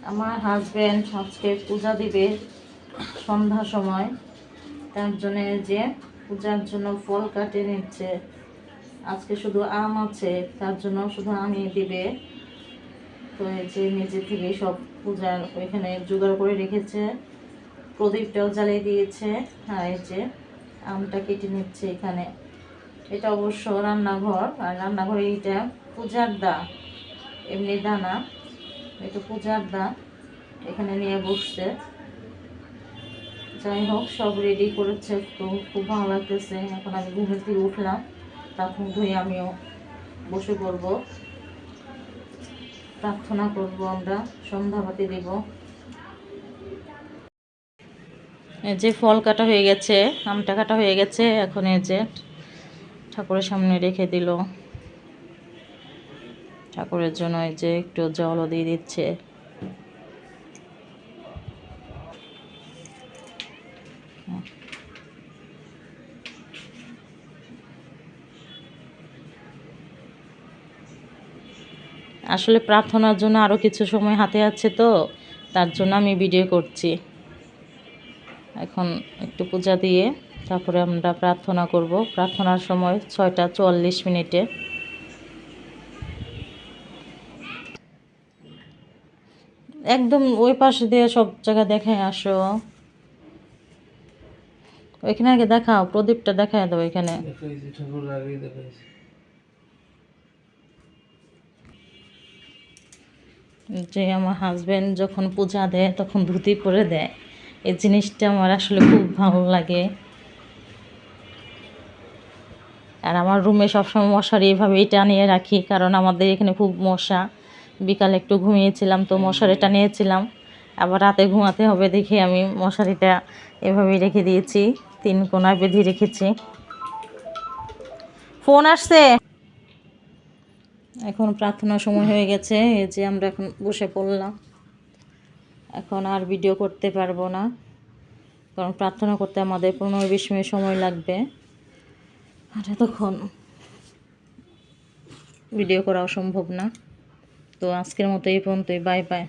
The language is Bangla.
আমার হাজবেন্ড আজকে পূজা দিবে সন্ধ্যা সময়, তার জন্য যে পূজার জন্য ফল কাটে নিচ্ছে। আজকে শুধু আম আছে, তার জন্য শুধু আমই দিবে। তো এই যে নিজে থেকে সব পূজার ওইখানে জোগাড় করে রেখেছে, প্রদীপটাও জ্বালিয়ে দিয়েছে। আর এই যে আমটা কেটে নিচ্ছে এখানে। এটা অবশ্য রান্নাঘর, আর রান্নাঘরে এইটা পূজার দা, এমনি দানা, এটা পূজার দা এখানে নিয়ে বসছে। যাই হোক, সব রেডি করেছে, তো খুব ভালো লাগতেছে। এখন আমি ঘুমের থেকে উঠলাম, তখন ধুয়ে আমিও বসে পড়ব, প্রার্থনা করব, আমরা সন্ধ্যাবাতি দেব। এই যে ফল কাটা হয়ে গেছে, আমটা কাটা হয়ে গেছে, এখন এই যে ঠাকুরের সামনে রেখে দিল। ঠাকুরের জন্য এই যে একটু জলও দিয়ে দিচ্ছে। আসলে প্রার্থনার জন্য আরও কিছু সময় হাতে আছে, তো তার জন্য আমি ভিডিও করছি। এখন একটু পূজা দিয়ে তারপরে আমরা প্রার্থনা করব। প্রার্থনার সময় 6টা 44 একদম ওই পাশে দিয়ে সব জায়গা দেখায় আসো। ওইখানে আগে দেখাও, প্রদীপটা দেখায় দাও এখানে। যে আমার হাজবেন্ড যখন পূজা দেয় তখন ধুতি পরে দেয়, এই জিনিসটা আমার আসলে খুব ভালো লাগে। আর আমার রুমে সবসময় মশারি এভাবেই টানিয়ে রাখি, কারণ আমাদের এখানে খুব মশা। বিকালে একটু ঘুমিয়েছিলাম, তো মশারি টানিয়েছিলাম, আবার রাতে ঘুমাতে হবে দেখে আমি মশারিটা এভাবেই রেখে দিয়েছি, 3 কোণায় বেঁধে রেখেছি। ফোন আসছে। এখন প্রার্থনার সময় হয়ে গেছে, এই যে আমরা এখন বসে পড়লাম। এখন আর ভিডিও করতে পারবো না, কারণ প্রার্থনা করতে আমাদের 15-20 মিনিট সময় লাগবে, আর তখন ভিডিও করা সম্ভব না। তো আজকের মতো এই পর্যন্তই, বাই বাই।